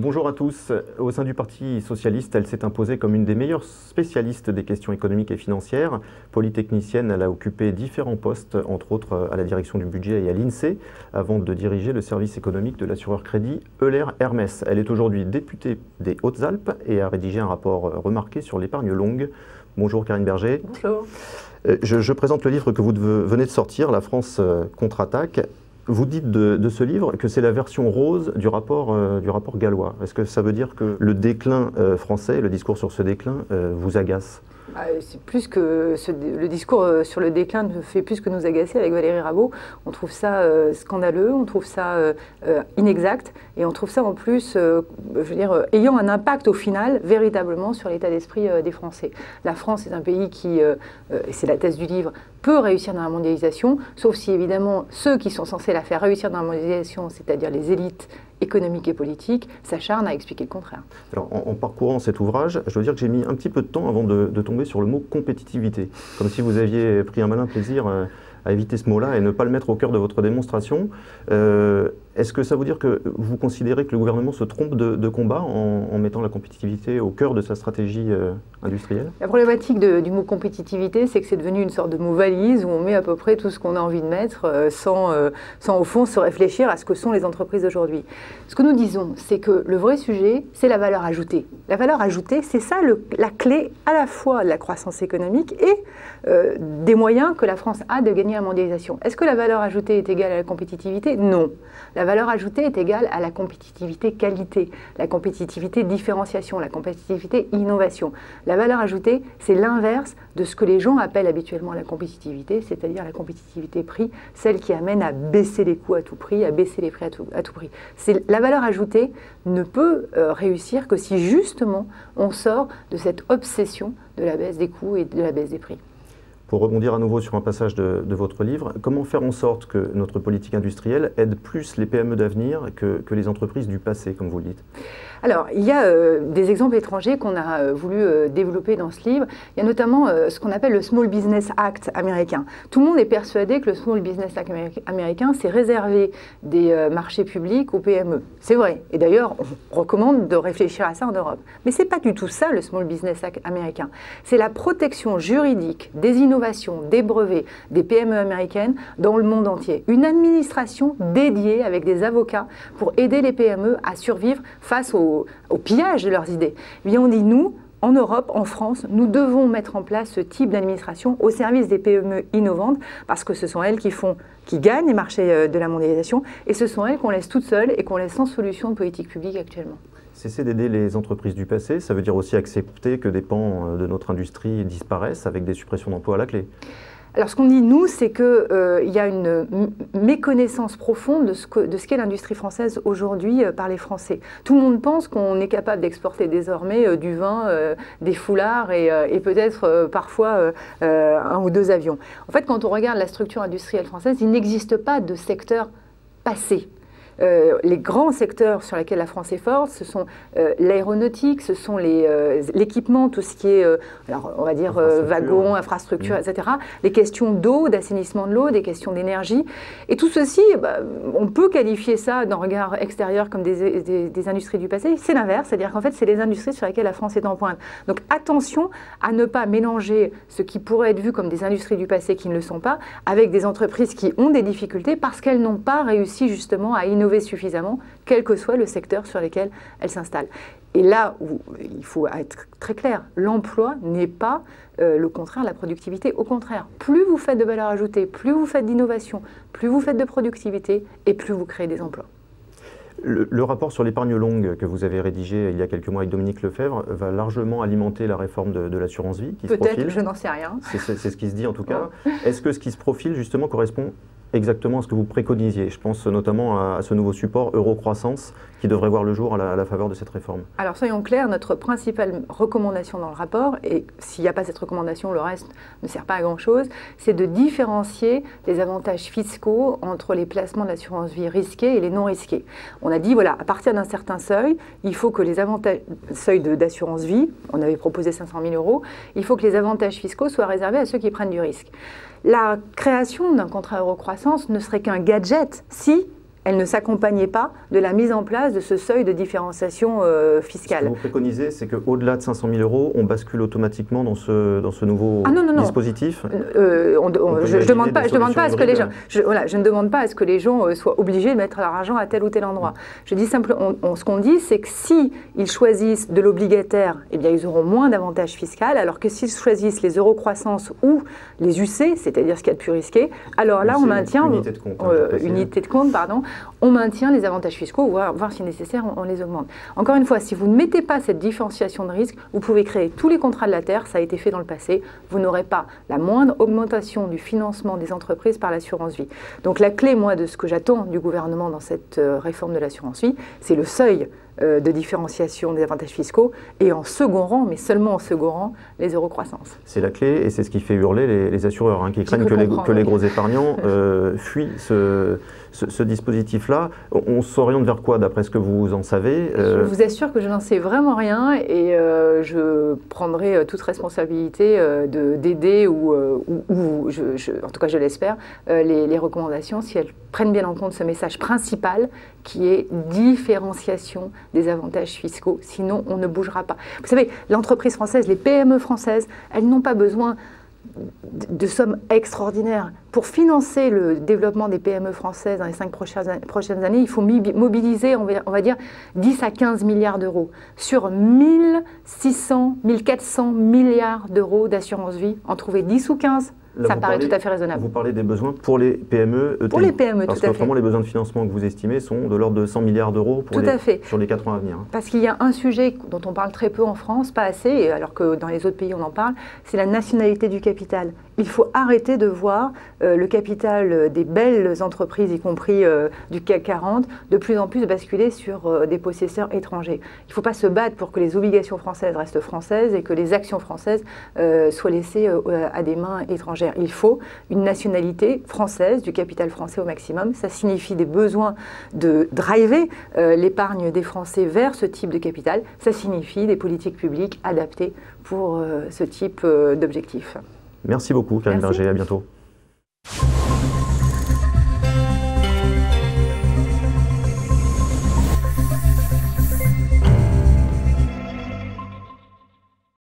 Bonjour à tous. Au sein du Parti socialiste, elle s'est imposée comme une des meilleures spécialistes des questions économiques et financières. Polytechnicienne, elle a occupé différents postes, entre autres à la direction du budget et à l'INSEE, avant de diriger le service économique de l'assureur crédit Euler Hermès. Elle est aujourd'hui députée des Hautes-Alpes et a rédigé un rapport remarqué sur l'épargne longue. Bonjour Karine Berger. Bonjour. Je présente le livre que vous venez de sortir, La France contre-attaque. Vous dites de ce livre que c'est la version rose du rapport gallois. Est-ce que ça veut dire que le déclin français, le discours sur ce déclin, vous agace ? C'est plus que le discours sur le déclin ne fait plus que nous agacer avec Valérie Rabault. On trouve ça scandaleux, on trouve ça inexact et on trouve ça en plus, ayant un impact au final véritablement sur l'état d'esprit des Français. La France est un pays qui, et c'est la thèse du livre, peut réussir dans la mondialisation, sauf si évidemment ceux qui sont censés la faire réussir dans la mondialisation, c'est-à-dire les élites économique et politique, s'acharne à expliquer le contraire. Alors, en parcourant cet ouvrage, je dois dire que j'ai mis un petit peu de temps avant de tomber sur le mot compétitivité. Comme si vous aviez pris un malin plaisir à éviter ce mot-là et ne pas le mettre au cœur de votre démonstration. Est-ce que ça veut dire que vous considérez que le gouvernement se trompe de combat en mettant la compétitivité au cœur de sa stratégie industrielle? La problématique du mot compétitivité, c'est que c'est devenu une sorte de mot valise où on met à peu près tout ce qu'on a envie de mettre sans au fond se réfléchir à ce que sont les entreprises d'aujourd'hui. Ce que nous disons, c'est que le vrai sujet, c'est la valeur ajoutée. La valeur ajoutée, c'est ça la clé à la fois de la croissance économique et des moyens que la France a de gagner la mondialisation. Est-ce que la valeur ajoutée est égale à la compétitivité? Non. La valeur ajoutée est égale à la compétitivité qualité, la compétitivité différenciation, la compétitivité innovation. La valeur ajoutée, c'est l'inverse de ce que les gens appellent habituellement la compétitivité, c'est-à-dire la compétitivité prix, celle qui amène à baisser les coûts à tout prix, à baisser les prix à tout prix. La valeur ajoutée ne peut réussir que si justement on sort de cette obsession de la baisse des coûts et de la baisse des prix. Pour rebondir à nouveau sur un passage de votre livre, comment faire en sorte que notre politique industrielle aide plus les PME d'avenir que les entreprises du passé, comme vous le dites? Alors, il y a des exemples étrangers qu'on a voulu développer dans ce livre. Il y a notamment ce qu'on appelle le Small Business Act américain. Tout le monde est persuadé que le Small Business Act américain, c'est réserver des marchés publics aux PME. C'est vrai. Et d'ailleurs, on recommande de réfléchir à ça en Europe. Mais ce n'est pas du tout ça, le Small Business Act américain. C'est la protection juridique des innovations, des brevets, des PME américaines dans le monde entier. Une administration dédiée avec des avocats pour aider les PME à survivre face au pillage de leurs idées. Eh bien, on dit, nous, en Europe, en France, nous devons mettre en place ce type d'administration au service des PME innovantes parce que ce sont elles qui gagnent les marchés de la mondialisation et ce sont elles qu'on laisse toutes seules et qu'on laisse sans solution de politique publique actuellement. Cesser d'aider les entreprises du passé, ça veut dire aussi accepter que des pans de notre industrie disparaissent avec des suppressions d'emplois à la clé. Alors ce qu'on dit, nous, c'est qu'il y a une méconnaissance profonde de ce qu'est l'industrie française aujourd'hui par les Français. Tout le monde pense qu'on est capable d'exporter désormais du vin, des foulards et peut-être parfois un ou deux avions. En fait, quand on regarde la structure industrielle française, il n'existe pas de secteur passé. Les grands secteurs sur lesquels la France est forte, ce sont l'aéronautique, ce sont l'équipement, tout ce qui est, alors on va dire wagons, infrastructures, etc. Les questions d'eau, d'assainissement de l'eau, des questions d'énergie. Et tout ceci, on peut qualifier ça d'un regard extérieur comme des industries du passé. C'est l'inverse, c'est-à-dire qu'en fait, c'est les industries sur lesquelles la France est en pointe. Donc attention à ne pas mélanger ce qui pourrait être vu comme des industries du passé qui ne le sont pas, avec des entreprises qui ont des difficultés parce qu'elles n'ont pas réussi justement à innover suffisamment, quel que soit le secteur sur lequel elles s'installent. Et là où il faut être très clair, l'emploi n'est pas le contraire de la productivité. Au contraire, plus vous faites de valeur ajoutée, plus vous faites d'innovation, plus vous faites de productivité et plus vous créez des emplois. Le rapport sur l'épargne longue que vous avez rédigé il y a quelques mois avec Dominique Lefebvre va largement alimenter la réforme de l'assurance vie qui se profile. Peut-être, je n'en sais rien. C'est ce qui se dit en tout cas. Est-ce que ce qui se profile justement correspond exactement à ce que vous préconisiez? Je pense notamment à ce nouveau support Eurocroissance qui devrait voir le jour à la faveur de cette réforme. Alors soyons clairs, notre principale recommandation dans le rapport, et s'il n'y a pas cette recommandation, le reste ne sert pas à grand-chose, c'est de différencier les avantages fiscaux entre les placements de l'assurance vie risqués et les non risqués. On a dit, voilà, à partir d'un certain seuil, il faut que les avantages, seuil d'assurance vie, on avait proposé 500 000 €, il faut que les avantages fiscaux soient réservés à ceux qui prennent du risque. La création d'un contrat Eurocroissance ne serait qu'un gadget si elle ne s'accompagnait pas de la mise en place de ce seuil de différenciation fiscale. Ce que vous préconisez, c'est qu'au-delà de 500 000 €, on bascule automatiquement dans ce nouveau dispositif. Je ne demande pas à ce que les gens, je ne demande pas à ce que les gens soient obligés de mettre leur argent à tel ou tel endroit. Je dis simplement, ce qu'on dit, c'est que si ils choisissent de l'obligataire, eh bien ils auront moins d'avantages fiscaux, alors que s'ils choisissent les eurocroissance ou les UC, c'est-à-dire ce qu'il y a de plus risqué, alors là on maintient unité de compte, pardon, on maintient les avantages fiscaux, voire si nécessaire on les augmente. Encore une fois, si vous ne mettez pas cette différenciation de risque, vous pouvez créer tous les contrats de la terre, ça a été fait dans le passé, vous n'aurez pas la moindre augmentation du financement des entreprises par l'assurance vie. Donc la clé, moi, de ce que j'attends du gouvernement dans cette réforme de l'assurance vie, c'est le seuil de différenciation des avantages fiscaux et en second rang, mais seulement en second rang, les eurocroissance. C'est la clé et c'est ce qui fait hurler les assureurs qui craignent que les gros épargnants fuient ce dispositif-là. On s'oriente vers quoi d'après ce que vous en savez? Je vous assure que je n'en sais vraiment rien et je prendrai toute responsabilité d'aider ou en tout cas je l'espère, les recommandations si elles prennent bien en compte ce message principal qui est différenciation des avantages fiscaux, sinon on ne bougera pas. Vous savez, l'entreprise française, les PME françaises, elles n'ont pas besoin de sommes extraordinaires. Pour financer le développement des PME françaises dans les 5 prochaines années, il faut mobiliser, on va dire, 10 à 15 milliards d'euros sur 1600, 1400 milliards d'euros d'assurance vie. En trouver 10 ou 15, ça paraît tout à fait raisonnable. Vous parlez des besoins pour les PME ETI. Pour les PME, parce tout à fait. Autrement, les besoins de financement que vous estimez sont de l'ordre de 100 milliards d'euros sur les 4 ans à venir. Parce qu'il y a un sujet dont on parle très peu en France, pas assez, alors que dans les autres pays on en parle, c'est la nationalité du capital. Il faut arrêter de voir le capital des belles entreprises, y compris du CAC 40, de plus en plus basculer sur des possesseurs étrangers. Il ne faut pas se battre pour que les obligations françaises restent françaises et que les actions françaises soient laissées à des mains étrangères. Il faut une nationalité française, du capital français au maximum. Ça signifie des besoins de driver l'épargne des Français vers ce type de capital. Ça signifie des politiques publiques adaptées pour ce type d'objectifs. Merci beaucoup, Karine Berger. À bientôt.